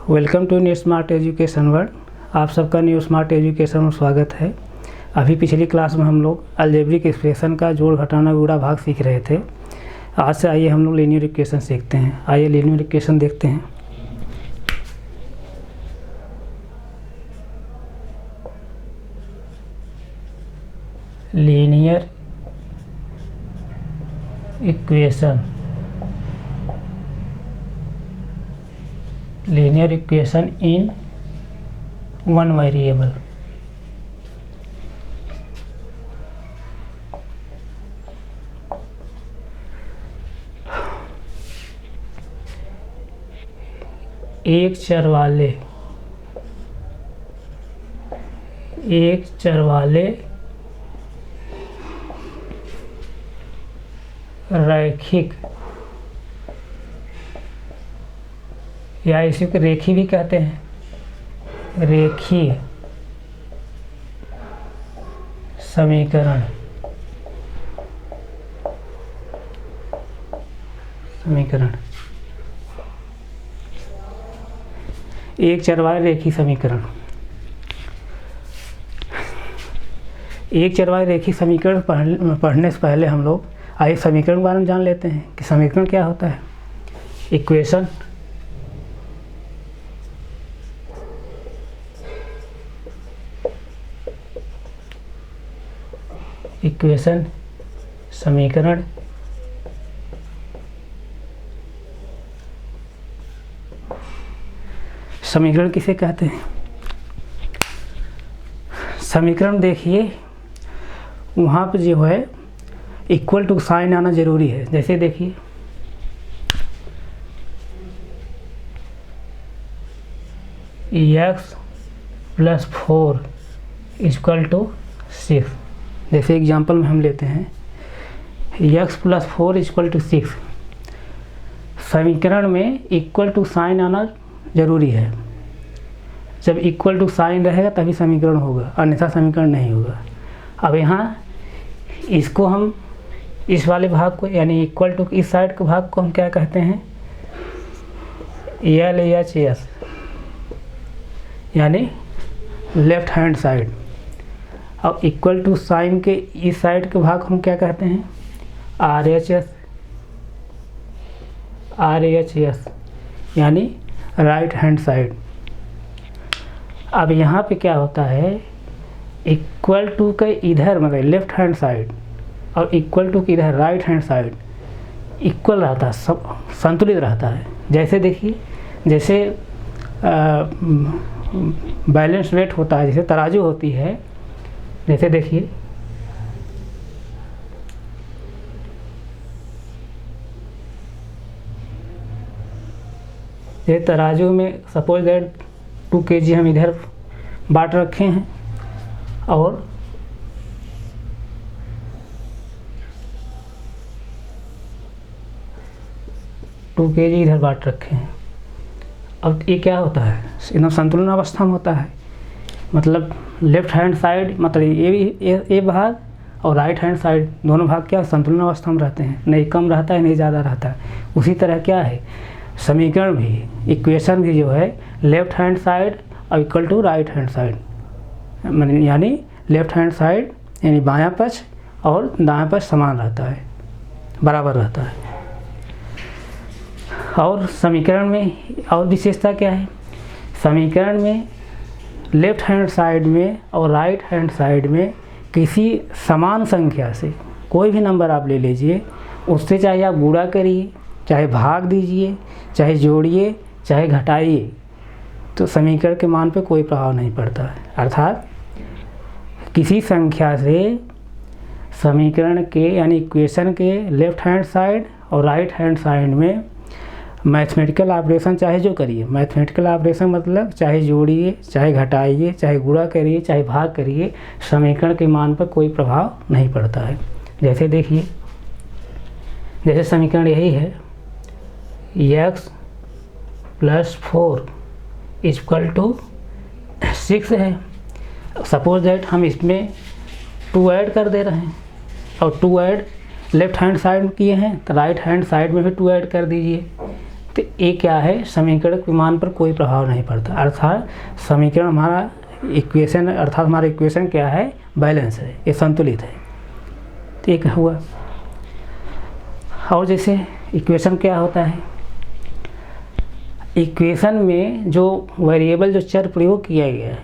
Welcome to new smart education world. आप सबका new smart education में स्वागत है। अभी पिछली क्लास में हम लोग अलजेब्रिक एक्सप्रेशन का जोड़ घटाना गुणा भाग सीख रहे थे। आज से आइए हम लोग लीनियर इक्वेशन सीखते हैं। आइए लीनियर इक्वेशन देखते हैं। Linear equation in one variable. एक चर वाले रैखिक या इसी को रेखी भी कहते हैं, रेखीय समीकरण एक चर वाले रेखीय समीकरण। एक चर वाले रेखीय समीकरण पढ़ने से पहले हम लोग आइए समीकरण के बारे में जान लेते हैं कि समीकरण क्या होता है। इक्वेशन समीकरण समीकरण किसे कहते हैं? समीकरण देखिए वहाँ पर जो है इक्वल टू साइन आना जरूरी है। जैसे देखिए x+4 = 6। जैसे एग्जांपल में हम लेते हैं x+4 = 6। समीकरण में इक्वल टू साइन आना जरूरी है। जब इक्वल टू साइन रहेगा तभी समीकरण होगा, अन्यथा समीकरण नहीं होगा। अब यहाँ इसको हम इस वाले भाग को यानी इक्वल टू इस साइड के भाग को हम क्या कहते हैं? LHS यानी लेफ्ट हैंड साइड। अब इक्वल टू साइन के इस साइड के भाग हम क्या कहते हैं? RHS यानी राइट हैंड साइड। अब यहाँ पे क्या होता है, इक्वल टू के इधर मतलब लेफ्ट हैंड साइड और इक्वल टू के इधर राइट हैंड साइड इक्वल रहता है, सब संतुलित रहता है। जैसे देखिए जैसे बैलेंस वेट होता है, जैसे तराजू होती है। जैसे देखिए ये तराजू में सपोज दैट 2 kg हम इधर बाट रखे हैं और 2 kg इधर बाट रखे हैं। अब ये क्या होता है? एकदम संतुलन अवस्था में होता है। मतलब लेफ्ट हैंड साइड मतलब ये भाग और राइट हैंड साइड दोनों भाग क्या संतुलन अवस्था में रहते हैं, नहीं कम रहता है नहीं ज़्यादा रहता है। उसी तरह क्या है समीकरण भी, इक्वेशन भी जो है लेफ्ट हैंड साइड और equal to right hand side यानी लेफ्ट हैंड साइड यानी बायां पक्ष और दायां पक्ष समान रहता है, बराबर रहता है। और समीकरण में और विशेषता क्या है? समीकरण में लेफ्ट हैंड साइड में और राइट हैंड साइड में किसी समान संख्या से कोई भी नंबर आप ले लीजिए, उससे चाहे आप गुणा करिए, चाहे भाग दीजिए, चाहे जोड़िए, चाहे घटाइए, तो समीकरण के मान पे कोई प्रभाव नहीं पड़ता है। अर्थात किसी संख्या से समीकरण के यानी इक्वेशन के लेफ्ट हैंड साइड और राइट हैंड साइड में मैथमेटिकल ऑपरेशन चाहे जो करिए, मैथमेटिकल ऑपरेशन मतलब चाहे जोड़िए, चाहे घटाइए, चाहे गुणा करिए, चाहे भाग करिए, समीकरण के मान पर कोई प्रभाव नहीं पड़ता है। जैसे देखिए जैसे समीकरण यही है x+4 = 6 है। सपोज दैट हम इसमें 2 ऐड कर दे रहे हैं और 2 ऐड लेफ्ट हैंड साइड में किए हैं तो राइट हैंड साइड में भी 2 ऐड कर दीजिए। तो ये क्या है, समीकरण के मान पर कोई प्रभाव नहीं पड़ता, अर्थात समीकरण हमारा इक्वेशन, अर्थात हमारा इक्वेशन क्या है, बैलेंस है, ये संतुलित है। तो एक हुआ। और जैसे इक्वेशन क्या होता है, इक्वेशन में जो वेरिएबल, जो चर प्रयोग किया गया है,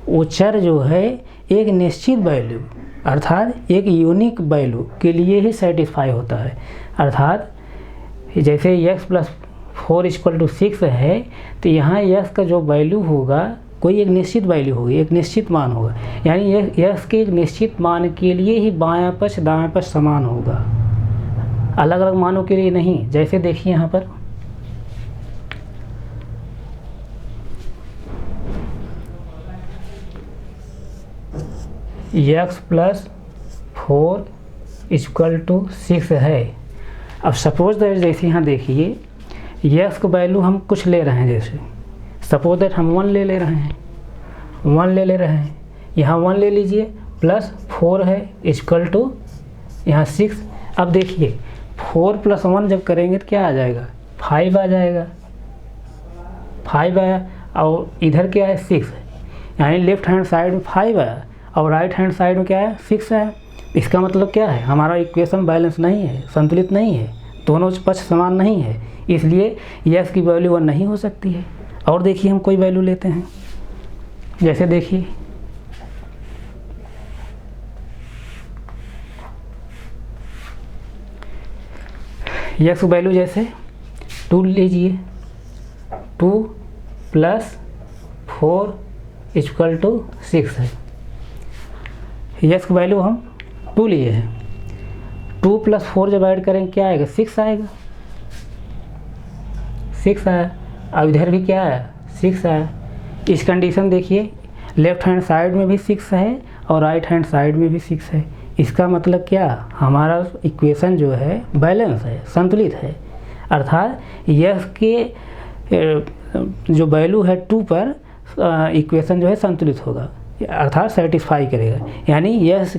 वो चर जो है एक निश्चित वैल्यू, अर्थात एक यूनिक वैल्यू के लिए ही सेटिस्फाई होता है। अर्थात जैसे x + 4 = 6 है, तो यहाँ x का जो वैल्यू होगा कोई एक निश्चित वैल्यू होगी, एक निश्चित मान होगा, यानी x के एक निश्चित मान के लिए ही बायां पक्ष दायां पक्ष समान होगा, अलग अलग मानों के लिए नहीं। जैसे देखिए यहाँ पर x + 4 = 6 है। अब सपोज दैट, जैसे यहाँ देखिए x का वैल्यू हम कुछ ले रहे हैं, जैसे सपोज दैट हम 1 ले रहे हैं, 1 ले रहे हैं, यहाँ 1 ले लीजिए, प्लस 4 है = यहाँ 6। अब देखिए 4 + 1 जब करेंगे तो क्या आ जाएगा, 5 आ जाएगा, 5 आया, और इधर क्या है 6, यानी लेफ्ट हैंड साइड में 5 आया और राइट हैंड साइड में क्या है 6 आया। इसका मतलब क्या है, हमारा इक्वेशन बैलेंस नहीं है, संतुलित नहीं है, दोनों पक्ष समान नहीं है, इसलिए x की वैल्यू 1 नहीं हो सकती है। और देखिए हम कोई वैल्यू लेते हैं, जैसे देखिए x वैल्यू जैसे 2 लीजिए, 2 + 4 = 6 है। x की वैल्यू हम 2 लिए हैं, 2 + 4 जब ऐड करेंगे क्या आएगा, 6 आएगा, 6 आया। अब इधर भी क्या आया, 6 आया। इस कंडीशन देखिए, लेफ्ट हैंड साइड में भी 6 है और राइट हैंड साइड में भी 6 है। इसका मतलब क्या, हमारा इक्वेशन जो है बैलेंस है, संतुलित है, अर्थात x के जो वैल्यू है 2 पर इक्वेशन जो है संतुलित होगा, अर्थात सेटिस्फाई करेगा, यानी x =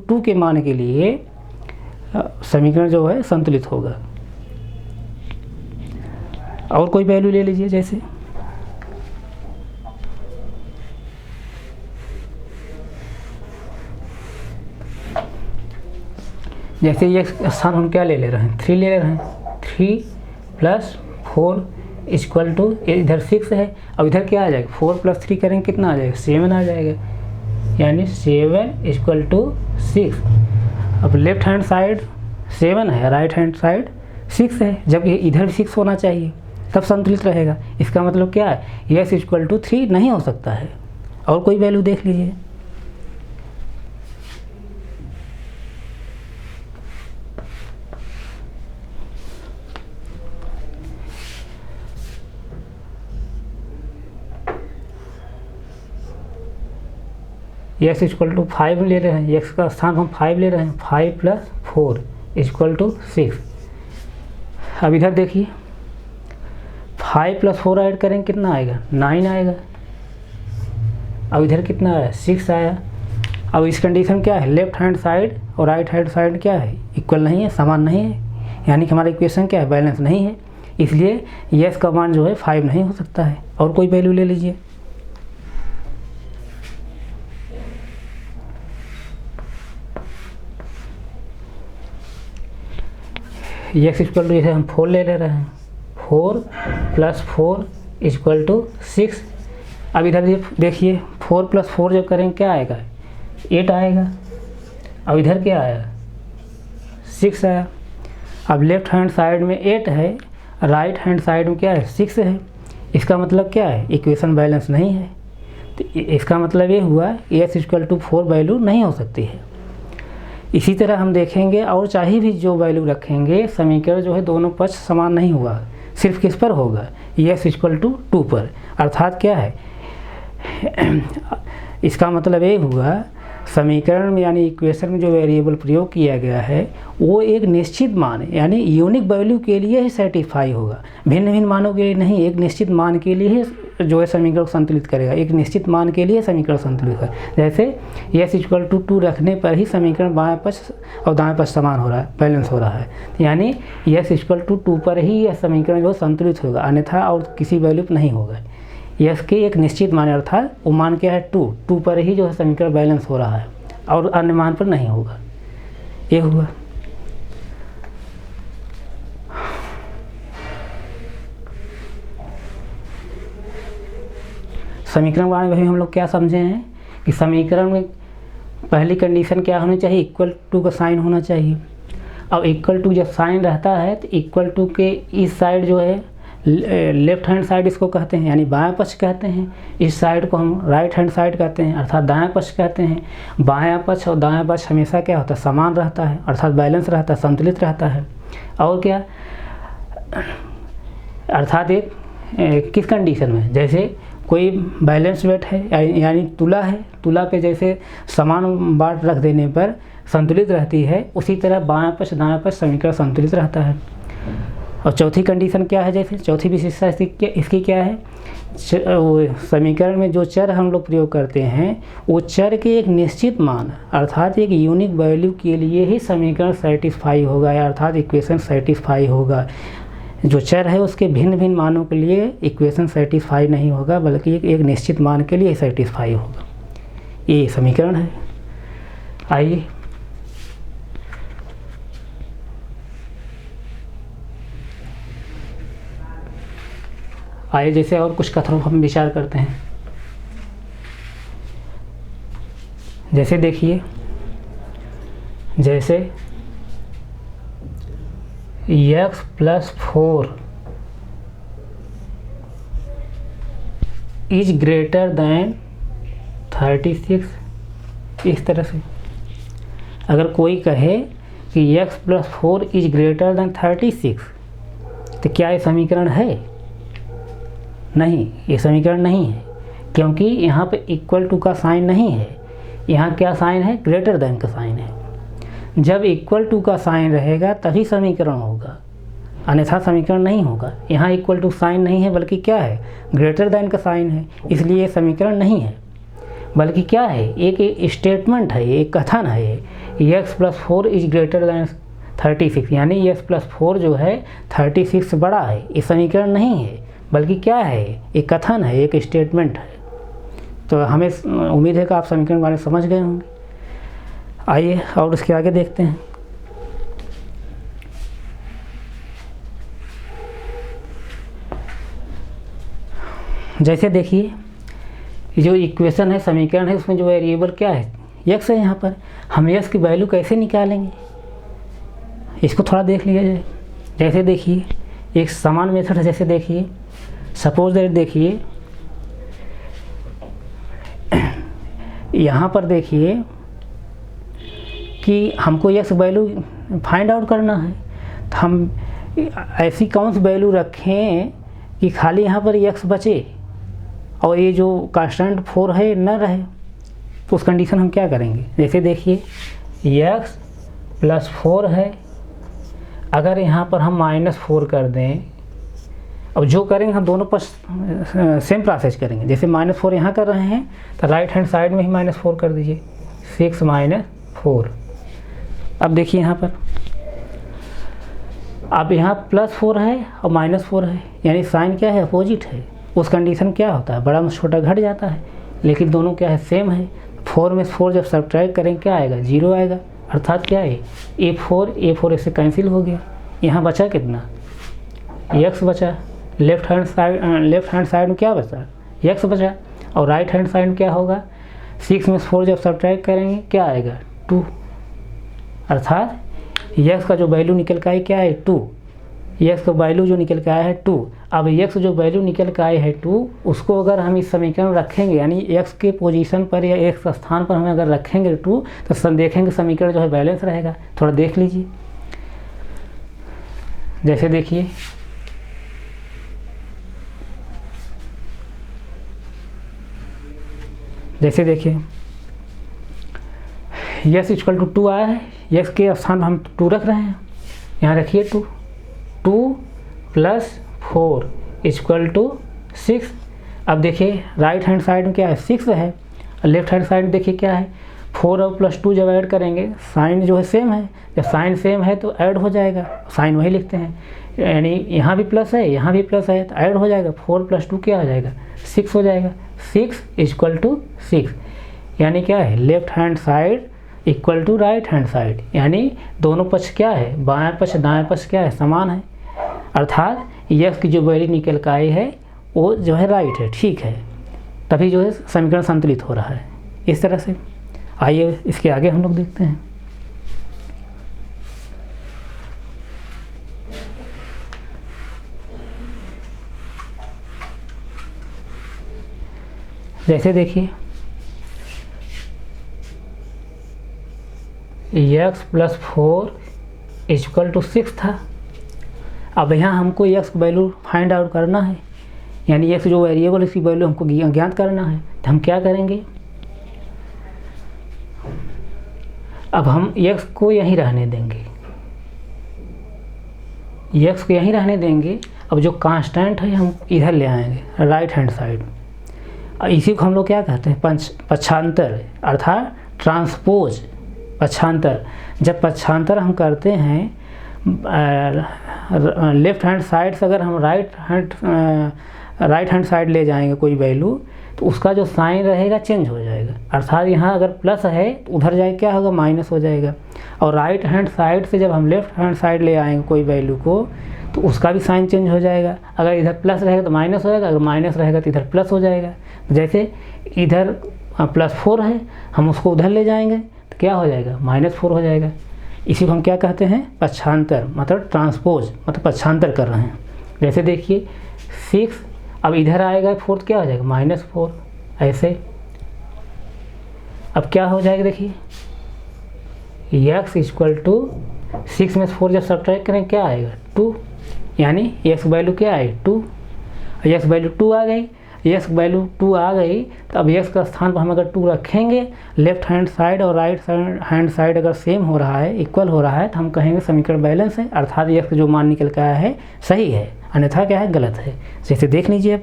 2 के मान के लिए समीकरण जो है संतुलित होगा। और कोई वैल्यू ले लीजिए, जैसे ये स्थान हम क्या ले रहे हैं, 3 ले रहे हैं, 3 + 4 = इधर 6 है, अब इधर क्या आ जाएगा, 4 + 3 करेंगे कितना आ जाएगा, 7 आ जाएगा, यानी 7 = 6। अब लेफ्ट हैंड साइड 7 है, राइट हैंड साइड 6 है, जबकि इधर भी 6 होना चाहिए, तब संतुलित रहेगा। इसका मतलब क्या है, x = 3 नहीं हो सकता है। और कोई वैल्यू देख लीजिए, x = 5 ले रहे हैं, x का स्थान हम 5 ले रहे हैं, 5 + 4 = 6। अब इधर देखिए 5 + 4 ऐड करेंगे कितना आएगा, 9 आएगा। अब इधर कितना आया, 6 आया। अब इस कंडीशन क्या है, लेफ्ट हैंड साइड और राइट हैंड साइड क्या है, इक्वल नहीं है, समान नहीं है, यानी कि हमारा इक्वेशन क्या है, बैलेंस नहीं है, इसलिए x का मान जो है 5 नहीं हो सकता है। और कोई वैल्यू ले लीजिए, x = जैसे हम 4 ले रहे हैं, 4 + 4 = 6। अब इधर देखिए 4 + 4 जब करेंगे क्या आएगा, 8 आएगा। अब इधर क्या आया, 6 आया। अब लेफ्ट हैंड साइड में 8 है, राइट हैंड साइड में क्या है, 6 है। इसका मतलब क्या है, इक्वेशन बैलेंस नहीं है। तो इसका मतलब ये हुआ x = 4 वैल्यू नहीं हो सकती है। इसी तरह हम देखेंगे, और चाहे भी जो वैल्यू रखेंगे, समीकरण जो है दोनों पक्ष समान नहीं हुआ, सिर्फ किस पर होगा, x = 2 पर। अर्थात क्या है, इसका मतलब ये हुआ समीकरण में यानी इक्वेशन में जो वेरिएबल प्रयोग किया गया है वो एक निश्चित मान यानी यूनिक वैल्यू के लिए ही सेटिस्फाई होगा, भिन्न भिन्न मानों के लिए नहीं। एक निश्चित मान के लिए ही जो है समीकरण को संतुलित करेगा, एक निश्चित मान के लिए समीकरण संतुलित करेगा। जैसे यस इक्वल टू 2 रखने पर ही समीकरण बाएं पक्ष और दाएं पक्ष समान हो रहा है, बैलेंस हो रहा है, यानी यस इक्वल टू 2 पर ही यह समीकरण जो संतुलित होगा, अन्यथा और किसी वैल्यू पर नहीं होगा। यस के एक निश्चित मान अर्थात वो मान क्या है 2 पर ही जो है समीकरण बैलेंस हो रहा है और अन्य मान पर नहीं होगा। ये हुआ। समीकरण बारे में भी हम लोग क्या समझे हैं कि समीकरण में पहली कंडीशन क्या होनी चाहिए, इक्वल टू का साइन होना चाहिए। अब इक्वल टू जब साइन रहता है तो इक्वल टू के इस साइड जो है लेफ्ट हैंड साइड इसको कहते हैं, यानी बाएं पक्ष कहते हैं। इस साइड को हम राइट हैंड साइड कहते हैं, अर्थात दाएं पक्ष कहते हैं। बायां पक्ष और दाएं पक्ष हमेशा क्या होता है, समान रहता है, अर्थात बैलेंस रहता है, संतुलित रहता है। और क्या, अर्थात एक किस कंडीशन में, जैसे कोई बैलेंस वेट है यानी तुला है, तुला पे जैसे समान बाट रख देने पर संतुलित रहती है, उसी तरह बायां पक्ष दाएं पक्ष समीकरण संतुलित रहता है। और चौथी कंडीशन क्या है, जैसे चौथी विशेषता इसकी क्या है, समीकरण में जो चर हम लोग प्रयोग करते हैं वो चर के एक निश्चित मान अर्थात एक यूनिक वैल्यू के लिए ही समीकरण सेटिस्फाई होगा, या अर्थात इक्वेशन सेटिस्फाई होगा। जो चर है उसके भिन्न भिन्न मानों के लिए इक्वेशन सेटिस्फाई नहीं होगा, बल्कि एक निश्चित मान के लिए सेटिस्फाई होगा। ये समीकरण है। आइए जैसे और कुछ कथनों पर हम विचार करते हैं। जैसे देखिए, जैसे x + 4 इज ग्रेटर दैन 36, इस तरह से अगर कोई कहे कि x + 4 इज ग्रेटर दैन 36, तो क्या ये समीकरण है? नहीं, ये समीकरण नहीं है, क्योंकि यहाँ पे इक्वल टू का साइन नहीं है। यहाँ क्या साइन है, ग्रेटर देन का साइन है। जब इक्वल टू का साइन रहेगा तभी समीकरण होगा, अन्यथा समीकरण नहीं होगा। यहाँ इक्वल टू साइन नहीं है, बल्कि क्या है, ग्रेटर देन का साइन है, इसलिए ये समीकरण नहीं है, बल्कि क्या है, एक स्टेटमेंट है, एक कथन है। x + 4 इज ग्रेटर दैन 36, यानी x + 4 जो है 36 से बड़ा है। ये समीकरण नहीं है, बल्कि क्या है, एक कथन है, एक स्टेटमेंट है। तो हमें उम्मीद है कि आप समीकरण बारे में समझ गए होंगे। आइए और उसके आगे देखते हैं। जैसे देखिए, जो इक्वेशन है, समीकरण है, उसमें जो वेरिएबल क्या है, x है। यहाँ पर हम x की वैल्यू कैसे निकालेंगे, इसको थोड़ा देख लिया जाए। जैसे देखिए, एक समान मेथड है। जैसे देखिए, सपोज दैट देखिए, यहाँ पर देखिए कि हमको x वैल्यू फाइंड आउट करना है, तो हम ऐसी कौन सी वैल्यू रखें कि खाली यहाँ पर x बचे और ये जो कांस्टेंट 4 है न रहे। तो उस कंडीशन हम क्या करेंगे, जैसे देखिए x + 4 है, अगर यहाँ पर हम -4 कर दें, अब जो करेंगे हम दोनों पर सेम प्रोसेस करेंगे। जैसे -4 यहाँ कर रहे हैं तो राइट हैंड साइड में ही -4 कर दीजिए, 6 - 4। अब देखिए यहाँ पर, अब यहाँ +4 है और -4 है, यानी साइन क्या है, अपोजिट है। उस कंडीशन क्या होता है, बड़ा में छोटा घट जाता है, लेकिन दोनों क्या है, सेम है। 4 में 4 जब सब्ट्रैक्ट करेंगे क्या आएगा, 0 आएगा, अर्थात क्या है, A4 इससे कैंसिल हो गया। यहाँ बचा कितना, x बचा। लेफ्ट हैंड साइड में क्या बचा, x बचा। और राइट हैंड साइड में क्या होगा, 6 में 4 जब सब्ट्रैक्ट करेंगे क्या आएगा, 2, अर्थात x का जो वैल्यू निकल के आई क्या है, 2। x का वैल्यू जो निकल के आया है 2। अब x जो वैल्यू निकल के आए है 2, उसको अगर हम इस समीकरण में रखेंगे, यानी x के पोजीशन पर या x स्थान पर हमें अगर रखेंगे 2, तो देखेंगे समीकरण जो है बैलेंस रहेगा। थोड़ा देख लीजिए। जैसे देखिए, यस इक्वल टू 2 आया है, यस के स्थान पर हम 2 रख रहे हैं, यहाँ रखिए 2 + 4 इक्वल टू 6। अब देखिए राइट हैंड साइड में क्या है 6 है, और लेफ्ट हैंड साइड में देखिए क्या है 4 और +2 जब ऐड करेंगे साइन जो है सेम है, जब साइन सेम है तो ऐड हो जाएगा, साइन वही लिखते हैं, यानी यहाँ भी प्लस है यहाँ भी प्लस है तो ऐड हो जाएगा, 4 + 2 क्या हो जाएगा 6 हो जाएगा, 6 इक्वल टू 6, यानी क्या है left hand side equal to right hand side, यानी दोनों पक्ष क्या है बाएं पक्ष दाएं पक्ष क्या है समान है, अर्थात यक्स की जो वैल्यू निकल कर आई है वो जो है राइट है, ठीक है, तभी जो है समीकरण संतुलित हो रहा है इस तरह से। आइए इसके आगे हम लोग देखते हैं। जैसे देखिए x + 4 इक्वल टू 6 था, अब यहाँ हमको x वैल्यू फाइंड आउट करना है, यानी x जो वेरिएबल इसकी वैल्यू हमको ज्ञात करना है, तो हम क्या करेंगे, अब हम x को यहीं रहने देंगे, x को यहीं रहने देंगे, अब जो कांस्टेंट है हम इधर ले आएंगे राइट हैंड साइड, इसी को हम लोग क्या कहते हैं पक्षांतर, अर्थात ट्रांसपोज पक्षांतर। जब पक्षांतर हम करते हैं लेफ्ट हैंड साइड से अगर हम राइट हैंड साइड ले जाएंगे कोई वैल्यू, तो उसका जो साइन रहेगा चेंज हो जाएगा, अर्थात यहाँ अगर प्लस है तो उधर जाए क्या होगा माइनस हो जाएगा, और राइट हैंड साइड से जब हम लेफ्ट हैंड साइड ले आएंगे कोई वैल्यू को तो उसका भी साइन चेंज हो जाएगा, अगर इधर प्लस रहेगा तो माइनस हो जाएगा, अगर माइनस रहेगा तो इधर प्लस हो जाएगा। जैसे इधर +4 है हम उसको उधर ले जाएंगे तो क्या हो जाएगा -4 हो जाएगा, इसी को हम क्या कहते हैं पक्षांतर, मतलब ट्रांसपोज, मतलब पक्षांतर कर रहे हैं। जैसे देखिए 6 अब इधर आएगा 4 क्या हो जाएगा -4, ऐसे अब क्या हो जाएगा देखिए x इक्वल टू 6 में से 4 जब सब्ट्रैक्ट करें क्या आएगा 2, यानी x वैल्यू क्या आई 2, x वैल्यू 2 आ गई, x वैल्यू 2 आ गई, तो अब x का स्थान पर हम अगर 2 रखेंगे, लेफ्ट हैंड साइड और राइट हैंड साइड अगर सेम हो रहा है इक्वल हो रहा है तो हम कहेंगे समीकरण बैलेंस है, अर्थात x जो मान निकल के आया है सही है, अन्यथा क्या है गलत है। जैसे देख लीजिए अब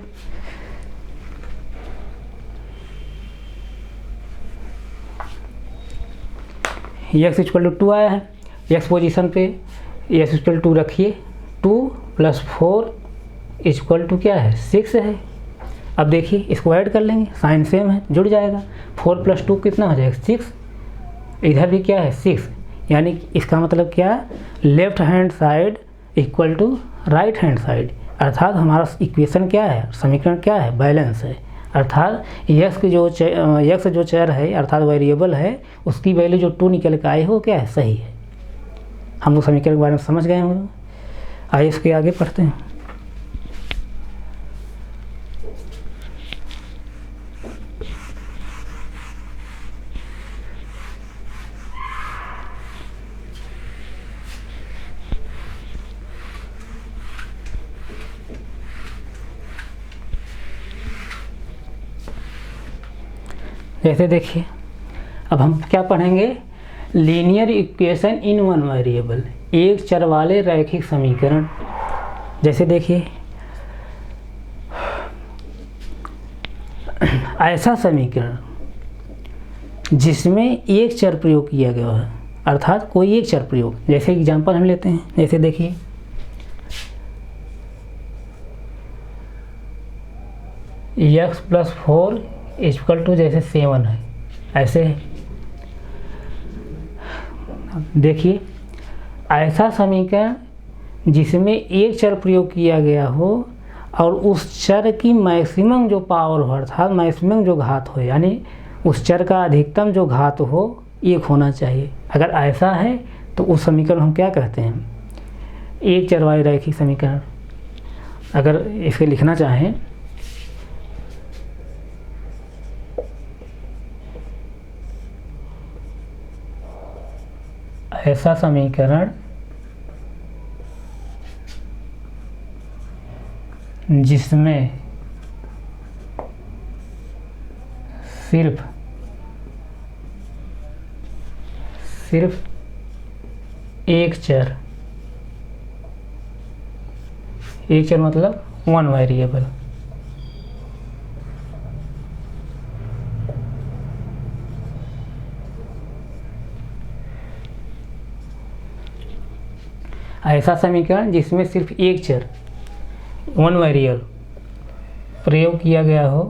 x इक्वल टू 2 आया है, x पोजीशन पे x इक्वल टू रखिए, 2 + 4 इक्वल टू क्या है 6 है। अब देखिए इसको ऐड कर लेंगे, साइन सेम है जुड़ जाएगा, 4 + 2 कितना हो जाएगा 6, इधर भी क्या है 6, यानी इसका मतलब क्या left hand side equal to right hand side, अर्थात हमारा इक्वेशन क्या है समीकरण क्या है बैलेंस है, अर्थात x जो चर है अर्थात वेरिएबल है उसकी वैल्यू जो 2 निकल के आई हो क्या है सही है। हम लोग समीकरण के बारे में समझ गए हम लोग, आइए इसके आगे पढ़ते हैं। जैसे देखिए अब हम क्या पढ़ेंगे, linear equation in one variable, एक चर वाले रैखिक समीकरण। जैसे देखिए ऐसा समीकरण जिसमें एक चर प्रयोग किया गया है, अर्थात कोई एक चर प्रयोग, जैसे एग्जांपल हम लेते हैं, जैसे देखिए x + 4 इक्वल टू जैसे 7 है, ऐसे है। देखिए ऐसा समीकरण जिसमें एक चर प्रयोग किया गया हो और उस चर की मैक्सिमम जो पावर हो अर्थात मैक्सिमम जो घात हो, यानी उस चर का अधिकतम जो घात हो 1 होना चाहिए। अगर ऐसा है तो उस समीकरण हम क्या कहते हैं एक चर वाले रैखिक समीकरण। अगर इसे लिखना चाहें ऐसा समीकरण जिसमें सिर्फ सिर्फ एक चर मतलब वन वेरिएबल। ऐसा समीकरण जिसमें सिर्फ एक चर वन वेरिएबल प्रयोग किया गया हो,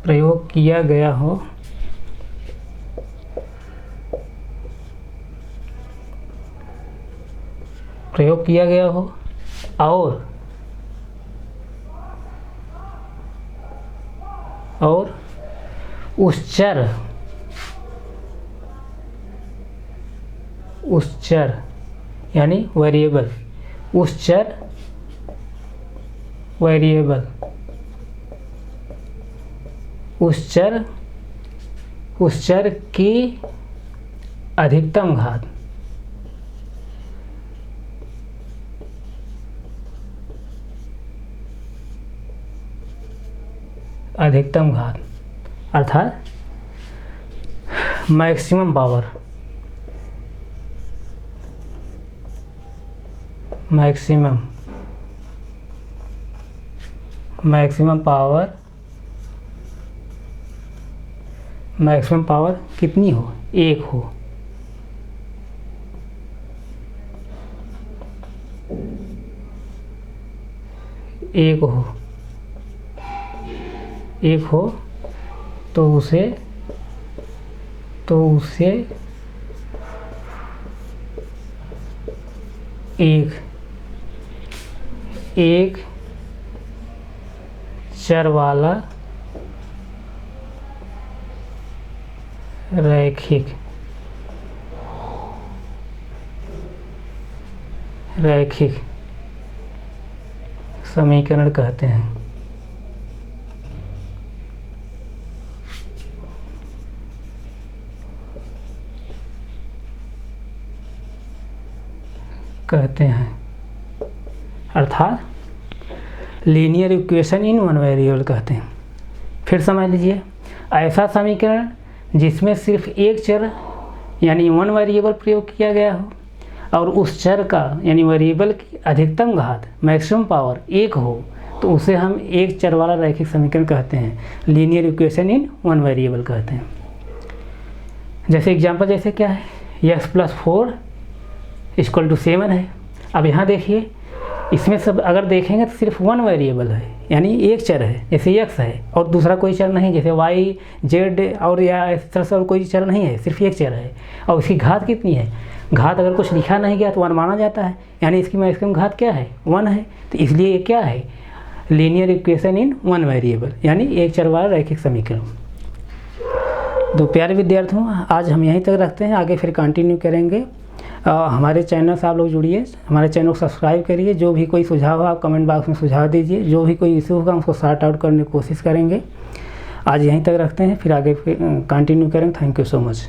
प्रयोग किया गया हो और उस चर यानी वेरिएबल, उस चर की अधिकतम घात, अर्थात मैक्सिमम पावर, मैक्सिमम पावर कितनी हो, एक हो। तो उसे एक चर वाला रैखिक समीकरण कहते हैं। अर्थात linear equation in one variable कहते हैं। फिर समझ लीजिए, ऐसा समीकरण जिसमें सिर्फ एक चर यानी वन वेरिएबल प्रयोग किया गया हो और उस चर का यानी वेरिएबल की अधिकतम घात मैक्सिमम पावर एक हो, तो उसे हम एक चर वाला रैखिक समीकरण कहते हैं, linear equation in one variable कहते हैं। जैसे एग्जांपल जैसे क्या है, x+4 = 7 है। अब यहाँ देखिए, इसमें सब अगर देखेंगे तो सिर्फ वन वेरिएबल है, यानी एक चर है, जैसे x है और दूसरा कोई चर नहीं, जैसे y, z और या इस तरह से और कोई चर नहीं है, सिर्फ एक चर है। और उसकी घात कितनी है, घात अगर कुछ लिखा नहीं गया तो 1 माना जाता है, यानी इसकी मैक्सिमम घात क्या है, 1 है। तो इसलिए ये क्या है, linear equation in one variable, यानी एक चर वाला रैखिक समीकरण। तो प्यारे विद्यार्थियों, आज हम यहीं तक रखते हैं, आगे फिर कंटिन्यू करेंगे। हमारे चैनल से आप लोग जुड़िए, हमारे चैनल को सब्सक्राइब करिए। जो भी कोई सुझाव हो आप कमेंट बॉक्स में सुझाव दीजिए, जो भी कोई इशू होगा हम उसको सॉर्ट आउट करने की कोशिश करेंगे। आज यहीं तक रखते हैं, फिर आगे कंटिन्यू करेंगे। Thank you so much.